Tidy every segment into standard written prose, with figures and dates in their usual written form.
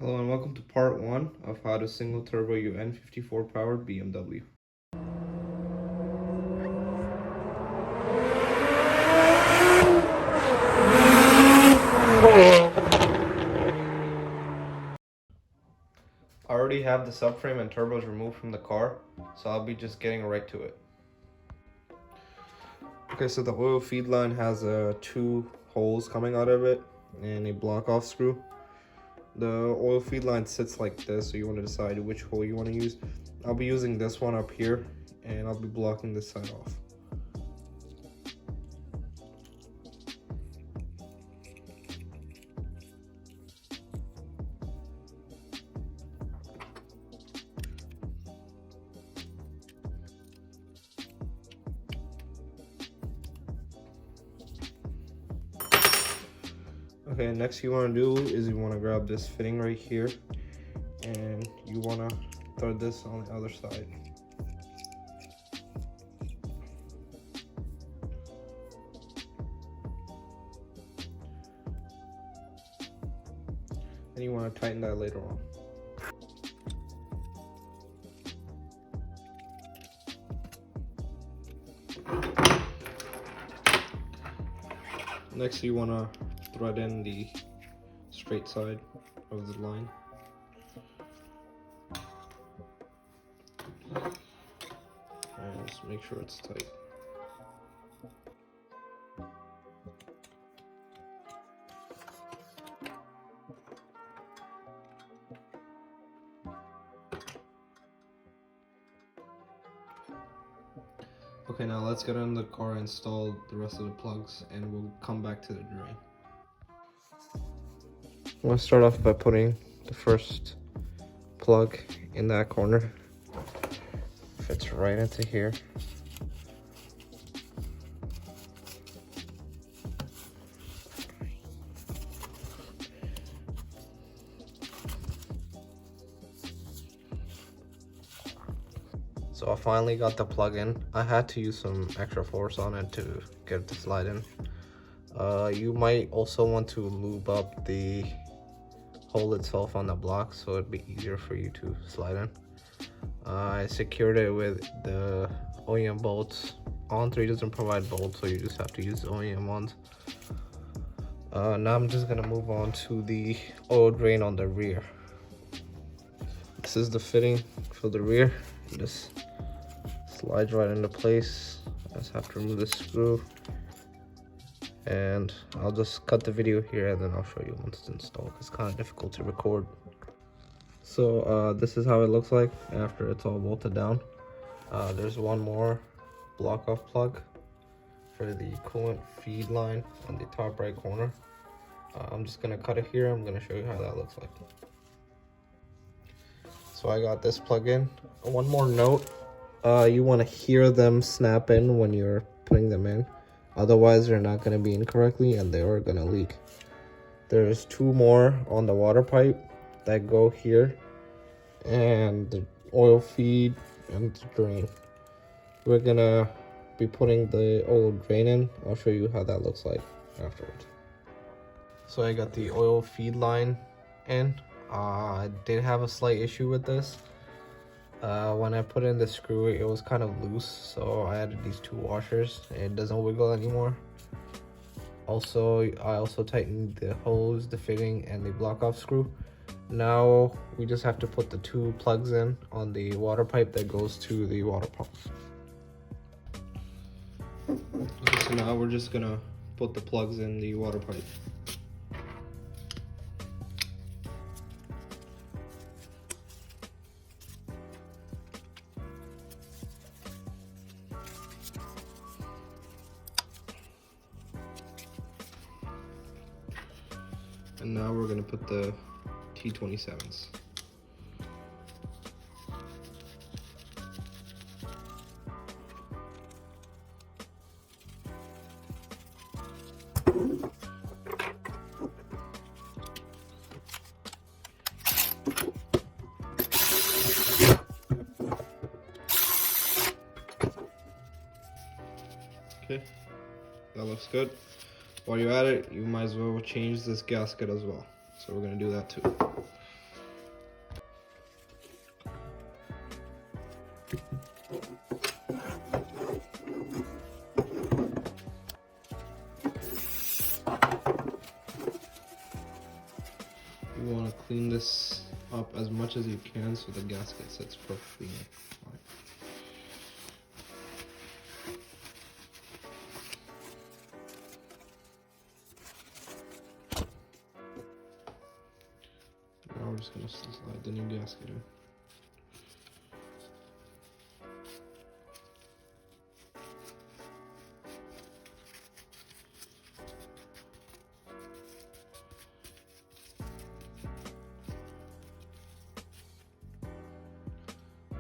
Hello and welcome to part 1 of how to single turbo your N54 powered BMW. I already have the subframe and turbos removed from the car, so I'll be just getting right to it. Okay, so the oil feed line has 2 holes coming out of it and a block off screw. The oil feed line sits like this, so you want to decide which hole you want to use. I'll be using this one up here, and I'll be blocking this side off. Okay, next you want to do is you want to grab this fitting right here, and you want to thread this on the other side. And you want to tighten that later on. Next you want to thread in the straight side of the line. And just make sure it's tight. Okay, now let's get in the car and install the rest of the plugs, and we'll come back to the drain. I'm going to start off by putting the first plug in that corner. Fits right into here. So I finally got the plug in. I had to use some extra force on it to get it to slide in. You might also want to lube up the hole itself on the block so it'd be easier for you to slide in. I secured it with the OEM bolts. On3 doesn't provide bolts, so you just have to use the OEM ones. Now I'm just gonna move on to the oil drain on the rear. This is the fitting for the rear. Just slides right into place. I just have to remove the screw, and I'll just cut the video here and then I'll show you once it's installed. It's kind of difficult to record. So this is how it looks like after it's all bolted down. There's one more block off plug for the coolant feed line on the top right corner. I'm just gonna cut it here. I'm gonna show you how that looks like. So I got this plug in. One more note, you want to hear them snap in when you're putting them in. Otherwise they're not going to be in correctly and they are going to leak. There's 2 more on the water pipe that go here, and the oil feed and the drain. We're going to be putting the oil drain in. I'll show you how that looks like afterwards. So I got the oil feed line in. I did have a slight issue with this. When I put in the screw, it was kind of loose, so I added these 2 washers. It doesn't wiggle anymore. Also, I also tightened the hose, the fitting, and the block off screw. Now we just have to put the 2 plugs in on the water pipe that goes to the water pump. Okay, so now we're just gonna put the plugs in the water pipe. And now we're going to put the T27s. Okay, that looks good. While you're at it, you might as well change this gasket as well. So we're going to do that too. You want to clean this up as much as you can so the gasket sits perfectly fine. Now we're just going to slide the new gasket in.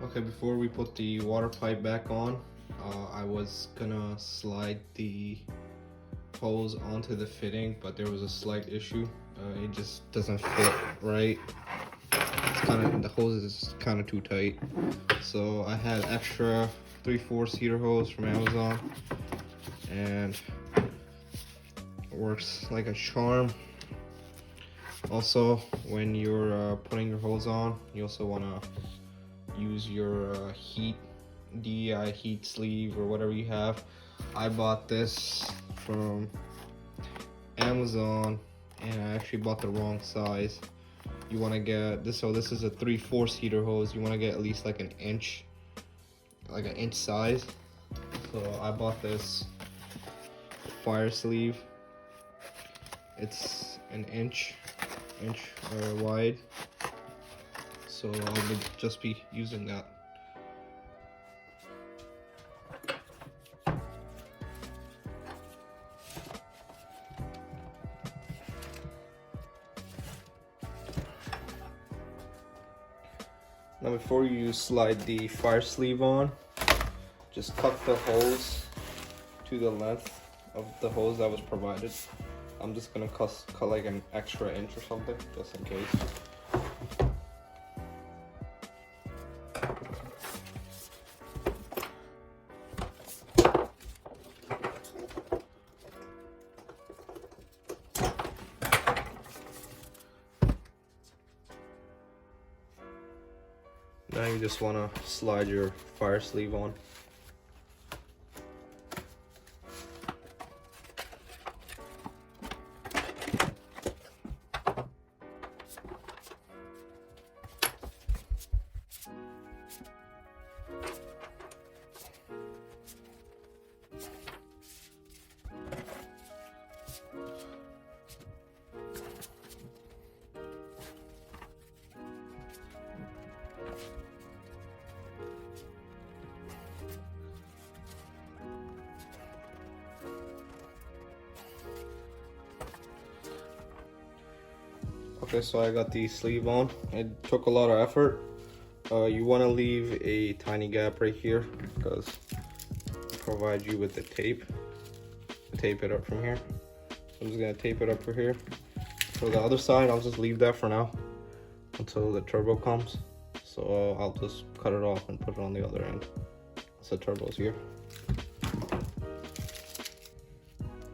Okay, before we put the water pipe back on, I was gonna slide the hose onto the fitting, but there was a slight issue. It just doesn't fit right. It's the hose is kind of too tight. So I had extra 3/4 heater hose from Amazon, and it works like a charm. Also, when you're putting your hose on, you also want to use your DEI heat sleeve or whatever you have. I bought this from Amazon and I actually bought the wrong size. You want to get this, so this is a 3/4 heater hose. You want to get at least like an inch size. So I bought this fire sleeve. It's an inch wide. So I'll just be using that. Now before you slide the fire sleeve on, just cut the hose to the length of the hose that was provided. I'm just gonna cut like an extra inch or something, just in case. Now you just want to slide your fire sleeve on. Okay, so I got the sleeve on. It took a lot of effort. You want to leave a tiny gap right here because it provides you with the tape to tape it up from here. I'm just gonna tape it up for here. For the other side, I'll just leave that for now until the turbo comes. So I'll just cut it off and put it on the other end. So the turbo's here.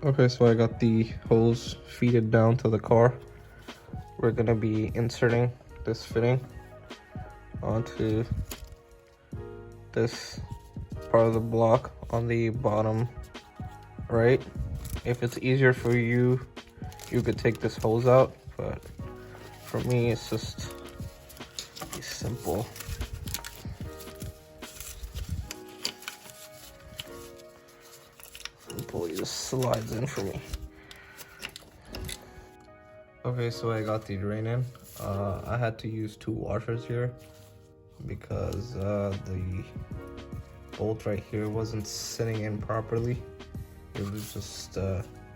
Okay, so I got the hose feeded down to the car. We're gonna be inserting this fitting onto this part of the block on the bottom right. If it's easier for you, you could take this hose out, but for me, it's just simple. It just slides in for me. Okay, so I got the drain in. I had to use 2 washers here because the bolt right here wasn't sitting in properly. It was just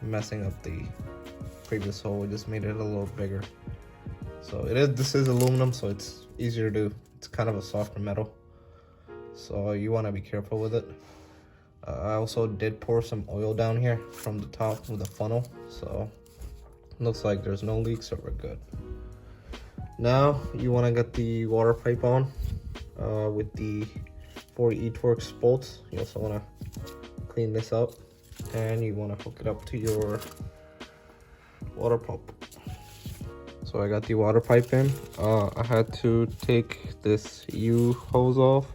messing up the previous hole. It just made it a little bigger. So this is aluminum, so it's easier to do. It's kind of a softer metal, so you want to be careful with it. I also did pour some oil down here from the top with a funnel, so looks like there's no leaks, so we're good. Now you want to get the water pipe on with the 40 Torx bolts. You also want to clean this up, and you want to hook it up to your water pump. So I got the water pipe in. I had to take this U hose off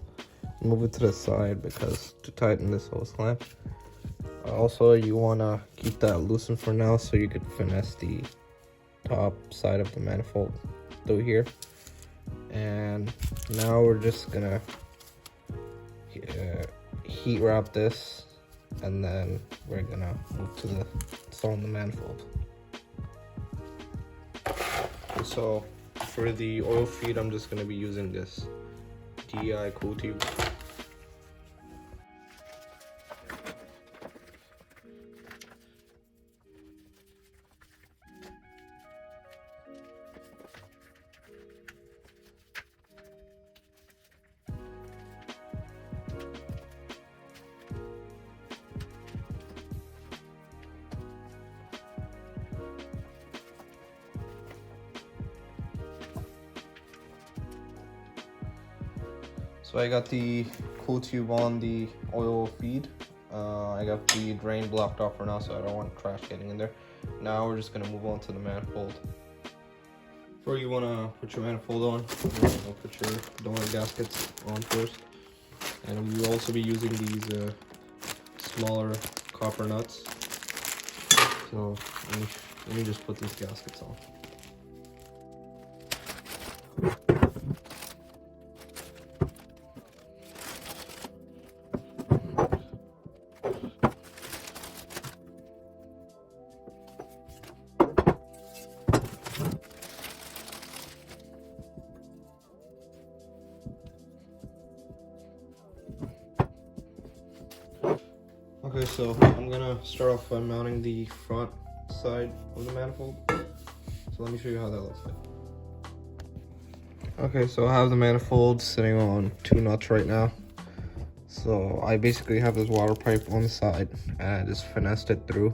move it to the side because to tighten this hose clamp. Also, you want to keep that loosened for now so you could finesse the top side of the manifold through here. And now we're just gonna heat wrap this, and then we're gonna move to the installing the manifold. So for the oil feed, I'm just gonna be using this DI cool tube. So I got the cool tube on the oil feed. I got the drain blocked off for now, so I don't want trash getting in there. Now we're just gonna move on to the manifold. Before you wanna put your manifold on, you're gonna put your donor gaskets on first. And we will also be using these smaller copper nuts. So let me just put these gaskets on. Okay, so I'm gonna start off by mounting the front side of the manifold. So let me show you how that looks like. Okay, so I have the manifold sitting on 2 nuts right now. So I basically have this water pipe on the side and I just finessed it through.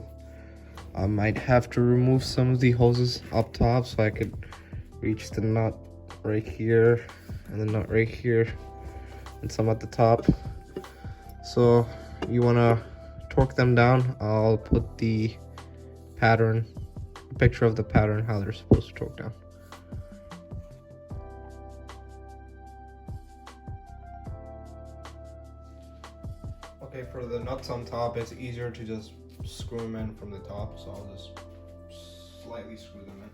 I might have to remove some of the hoses up top so I could reach the nut right here and the nut right here and some at the top. So you wanna torque them down. I'll put the pattern, picture of the pattern, how they're supposed to torque down. Okay, for the nuts on top, it's easier to just screw them in from the top, so I'll just slightly screw them in.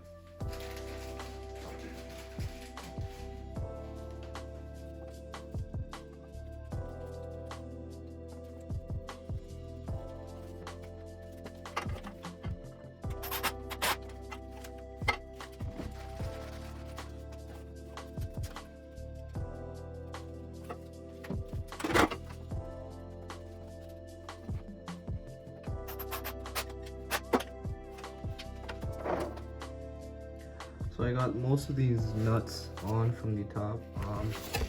So I got most of these nuts on from the top.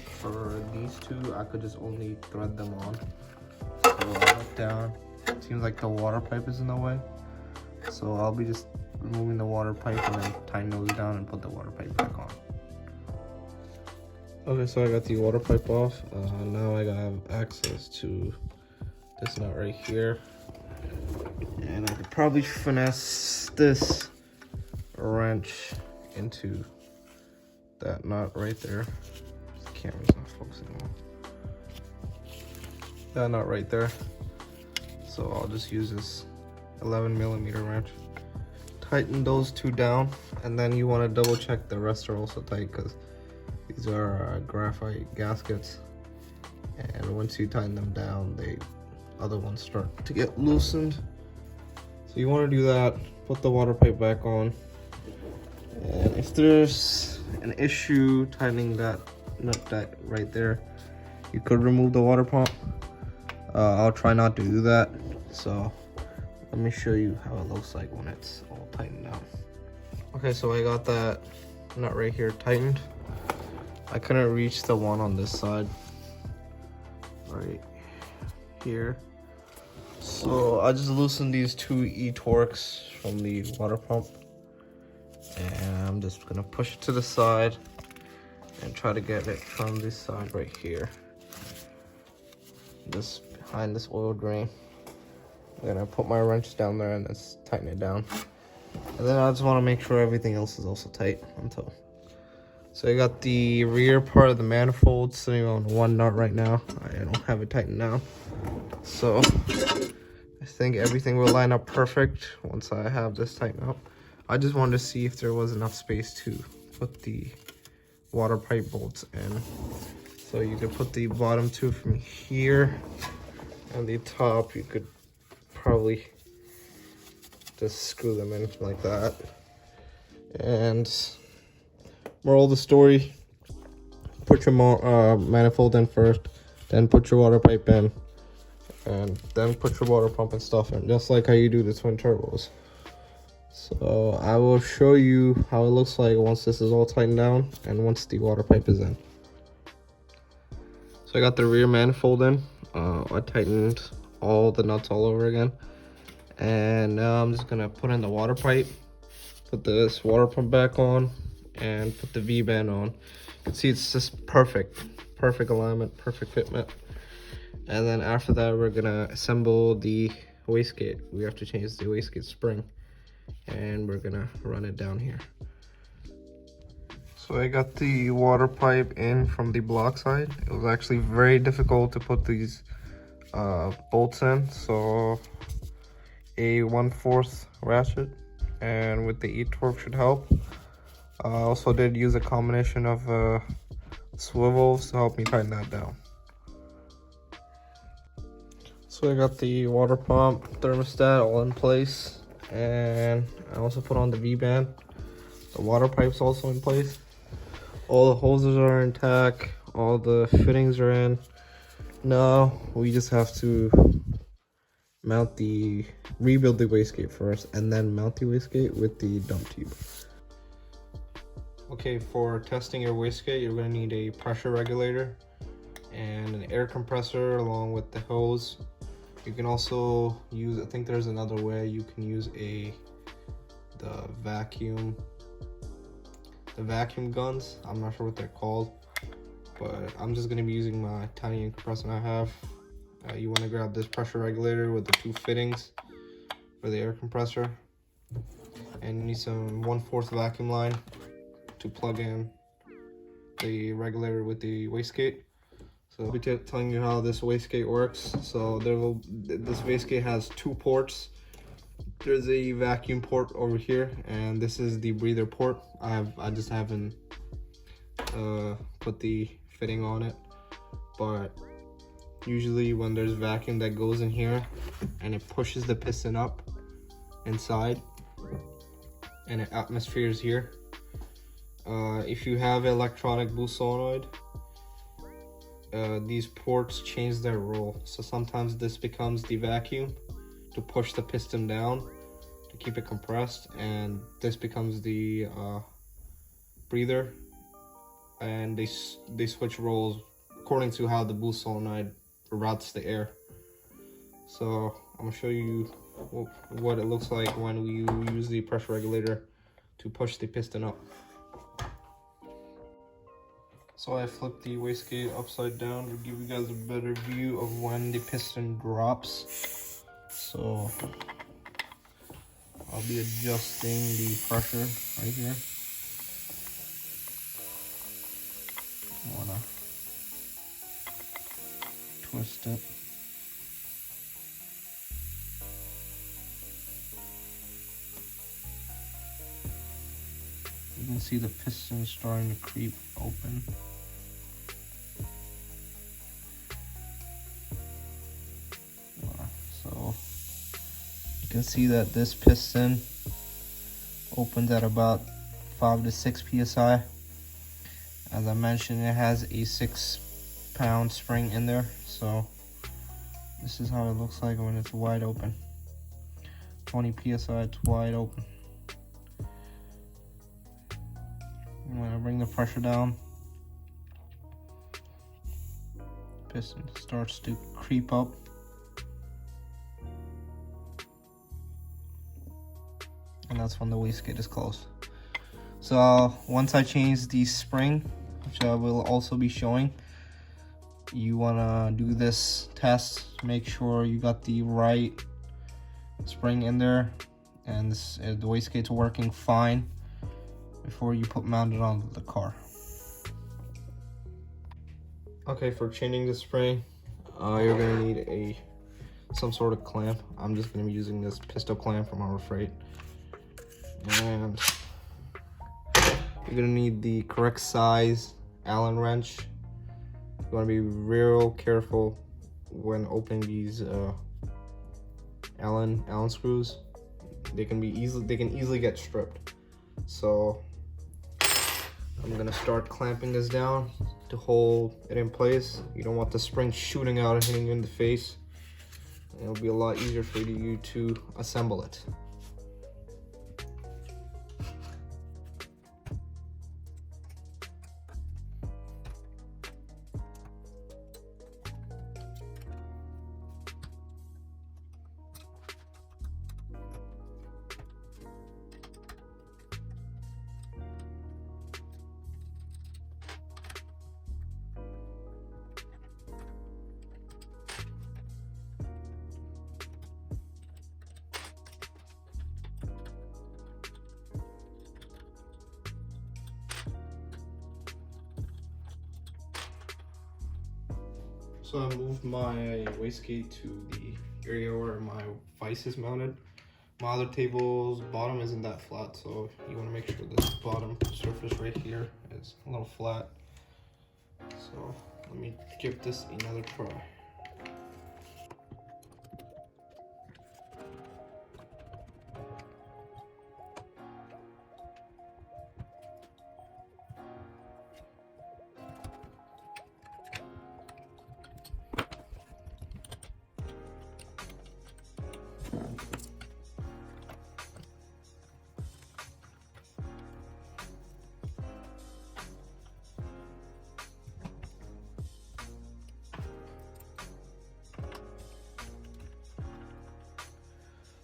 For these two, I could just only thread them on. So I'll look down. It seems like the water pipe is in the way. So I'll be just removing the water pipe and then tying those down and put the water pipe back on. Okay, so I got the water pipe off. Now I have access to this nut right here. And I could probably finesse this wrench into that nut right there. The camera's not focusing on that nut right there. So I'll just use this 11mm wrench. Tighten those two down, and then you want to double check the rest are also tight because these are graphite gaskets. And once you tighten them down, the other ones start to get loosened. So you want to do that. Put the water pipe back on. And if there's an issue tightening that nut right there, you could remove the water pump. I'll try not to do that. So let me show you how it looks like when it's all tightened down. Okay, so I got that nut right here tightened. I couldn't reach the one on this side right here. So I just loosened these 2 E-torques from the water pump. And I'm just gonna push it to the side and try to get it from this side right here. Just behind this oil drain. I'm gonna put my wrench down there and just tighten it down. And then I just wanna make sure everything else is also tight until So I got the rear part of the manifold sitting on one nut right now. I don't have it tightened down. So I think everything will line up perfect once I have this tightened up. I just wanted to see if there was enough space to put the water pipe bolts in. So you could put the bottom two from here, and the top you could probably just screw them in like that. And moral of the story, put your manifold in first, then put your water pipe in, and then put your water pump and stuff in, just like how you do the twin turbos. So I will show you how it looks like once this is all tightened down and once the water pipe is in. So I got the rear manifold in. I tightened all the nuts all over again, and now I'm just gonna put in the water pipe, put this water pump back on, and put the V-band on. You can see it's just perfect alignment, perfect fitment. And then after that, we're gonna assemble the wastegate. We have to change the wastegate spring, and we're gonna run it down here. So I got the water pipe in from the block side. It was actually very difficult to put these bolts in, so a 1/4 ratchet and with the E-torque should help. I also did use a combination of swivels to help me tighten that down. So I got the water pump, thermostat all in place, and I also put on the V-band. The water pipe's also in place. All the hoses are intact, all the fittings are in. Now we just have to rebuild the wastegate first, and then mount the wastegate with the dump tube. Okay, for testing your wastegate, you're going to need a pressure regulator and an air compressor along with the hose. You can also use, I think there's another way, you can use the vacuum guns. I'm not sure what they're called, but I'm just going to be using my tiny compressor I have. You want to grab this pressure regulator with the two fittings for the air compressor, and you need some 1/4 vacuum line to plug in the regulator with the wastegate. So I'll be telling you how this wastegate works. So this wastegate has two ports. There's a vacuum port over here, and this is the breather port. I just haven't put the fitting on it, but usually when there's vacuum that goes in here and it pushes the piston up inside and it atmospheres here. If you have electronic boost solenoid, these ports change their role. So sometimes this becomes the vacuum to push the piston down to keep it compressed, and this becomes the breather, and they switch roles according to how the boost solenoid routes the air. So I'm gonna show you what it looks like when we use the pressure regulator to push the piston up. So I flipped the wastegate upside down to give you guys a better view of when the piston drops. So I'll be adjusting the pressure right here. I wanna twist it. You can see the piston starting to creep open. So you can see that this piston opens at about 5 to 6 psi. As I mentioned, it has a 6-pound spring in there, so this is how it looks like when it's wide open. 20 psi, it's wide open. I'm gonna bring the pressure down. Piston starts to creep up. And that's when the wastegate is closed. So once I change the spring, which I will also be showing, you wanna do this test. Make sure you got the right spring in there and the wastegate's working fine before you mount it onto the car. Okay, for chaining the spring, you're gonna need some sort of clamp. I'm just gonna be using this pistol clamp from Harbor Freight. And you're gonna need the correct size Allen wrench. You wanna be real careful when opening these Allen screws. They can easily get stripped. So I'm gonna start clamping this down to hold it in place. You don't want the spring shooting out and hitting you in the face. It'll be a lot easier for you to assemble it. So I moved my wastegate to the area where my vise is mounted. My other table's bottom isn't that flat, so you want to make sure this bottom surface right here is a little flat. So let me give this another try.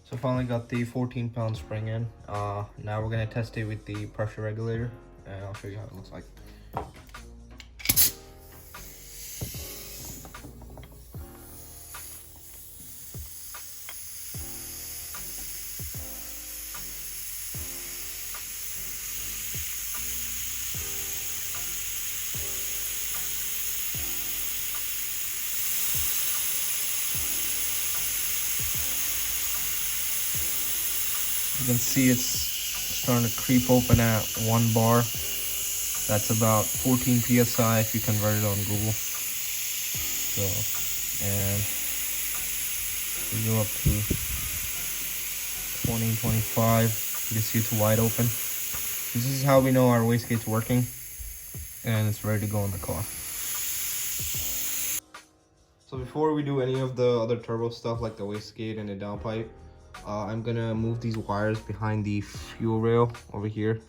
So finally got the 14-pound spring in. Now we're gonna test it with the pressure regulator, and I'll show you how it looks like. You can see it's starting to creep open at 1 bar. That's about 14 psi if you convert it on Google. So, and we go up to 20, 25. You can see it's wide open. This is how we know our wastegate's working, and it's ready to go in the car. So before we do any of the other turbo stuff like the wastegate and the downpipe, I'm gonna move these wires behind the fuel rail over here.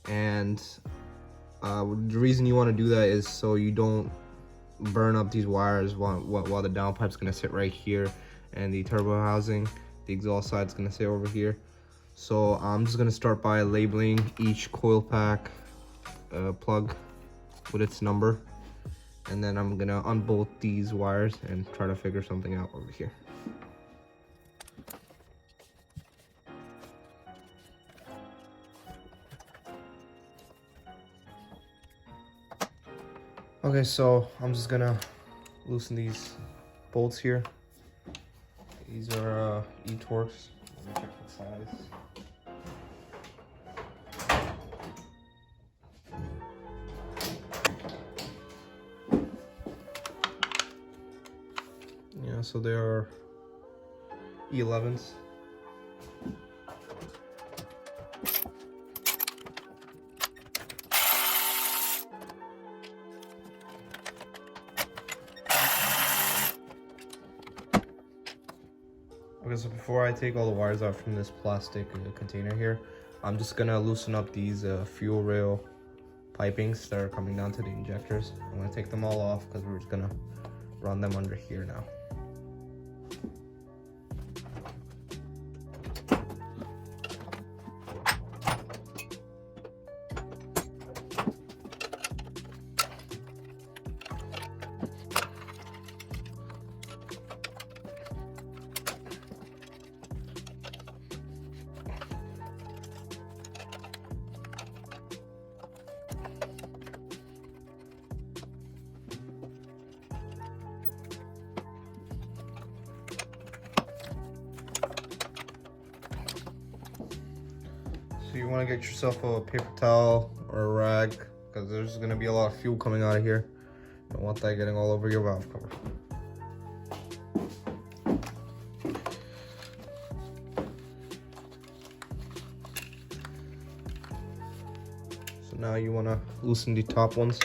And the reason you want to do that is so you don't burn up these wires while the downpipe's gonna sit right here, and the turbo housing, the exhaust side's gonna sit over here. So I'm just gonna start by labeling each coil pack plug with its number, and then I'm gonna unbolt these wires and try to figure something out over here. Okay, so I'm just gonna loosen these bolts here. These are E-Torx. Let me check the size. Yeah, so they are E11s. Okay, so before I take all the wires out from this plastic container here, I'm just gonna loosen up these fuel rail pipings that are coming down to the injectors. I'm gonna take them all off because we're just gonna run them under here now. want to get yourself a paper towel or a rag, because there's going to be a lot of fuel coming out of here. You don't want that getting all over your valve cover. So now you want to loosen the top ones.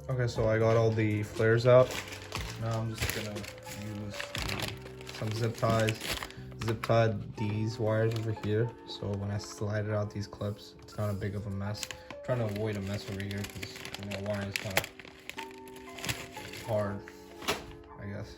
Okay, so I got all the flares out. Now I'm just gonna use some zip ties. Zip tied these wires over here, so when I slide it out these clips, it's not a big of a mess. I'm trying to avoid a mess over here because wiring is kind of hard, I guess.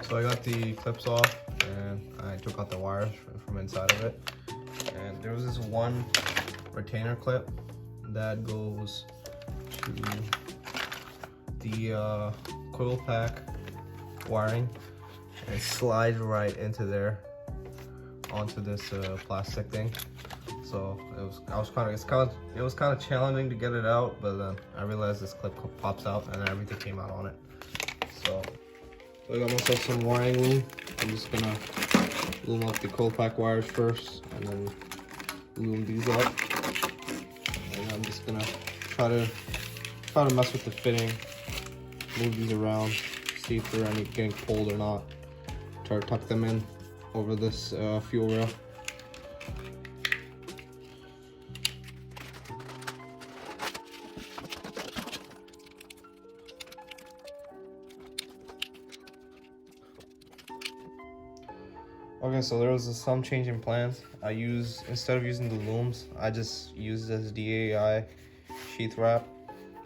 So I got the clips off and I took out the wires from inside of it. And there was this one retainer clip that goes to the coil pack wiring, and it slides right into there onto this plastic thing. So it was kind of challenging to get it out, but then I realized this clip pops out and everything came out on it. So I got myself some wiring loom. I'm just gonna loom up the coil pack wires first, and then loom these up. And I'm just gonna try to mess with the fitting, move these around, see if they're getting pulled or not. Try to tuck them in over this fuel rail. Okay, so there was some change in plans. Instead of using the looms, I just used this DAI sheath wrap.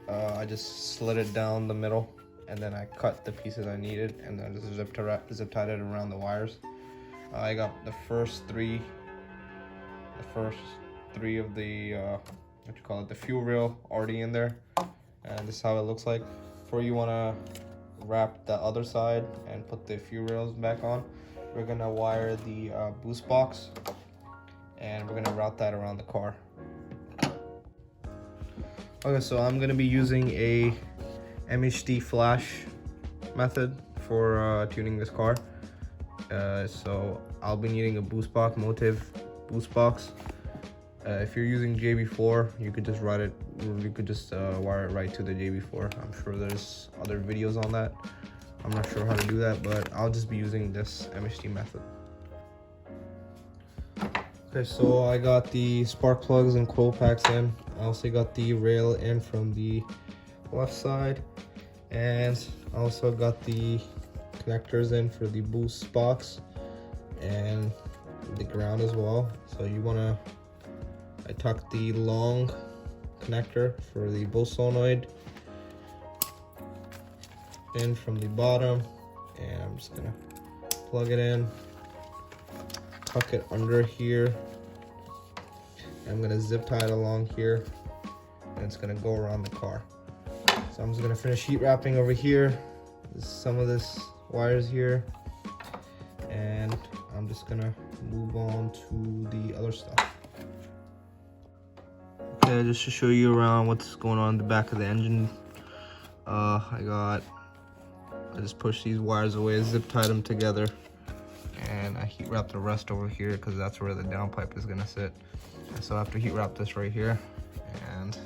I just slid it down the middle, and then I cut the pieces I needed, and then just zip tied it around the wires. I got the first three of the the fuel rail already in there, and this is how it looks like. Before you want to wrap the other side and put the fuel rails back on, we're gonna wire the boost box, and we're gonna route that around the car. Okay, so I'm gonna be using a MHD flash method for tuning this car. So I'll be needing a boost box, Motive boost box. If you're using JB4, you could just wire it right to the JB4. I'm sure there's other videos on that. I'm not sure how to do that, but I'll just be using this MHD method. Okay, so I got the spark plugs and coil packs in. I also got the rail in from the left side, and I also got the connectors in for the boost box and the ground as well. So I tucked the long connector for the boost solenoid in from the bottom, and I'm just gonna plug it in, tuck it under here. I'm gonna zip tie it along here, and it's gonna go around the car. So I'm just gonna finish heat wrapping over here. Some of this wires here, and I'm just gonna move on to the other stuff. Okay, just to show you around what's going on in the back of the engine. I just pushed these wires away, zip tied them together, and I heat wrapped the rest over here because that's where the downpipe is gonna sit. And so I have to heat wrap this right here, and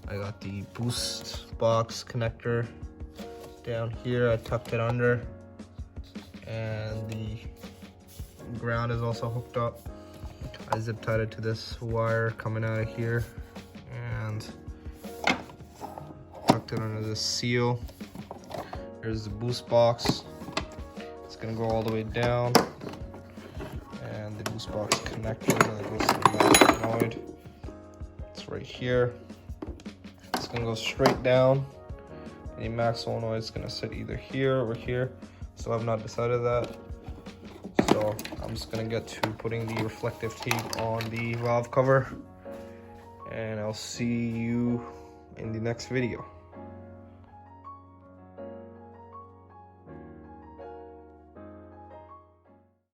I got the boost box connector down here. I tucked it under, and the ground is also hooked up. I zip tied it to this wire coming out of here and tucked it under this seal. Here's the boost box. It's gonna go all the way down, and the boost box connector that goes to the max solenoid. It's right here. It's gonna go straight down. The max solenoid is gonna sit either here or here. So I've not decided that. So I'm just gonna get to putting the reflective tape on the valve cover, and I'll see you in the next video.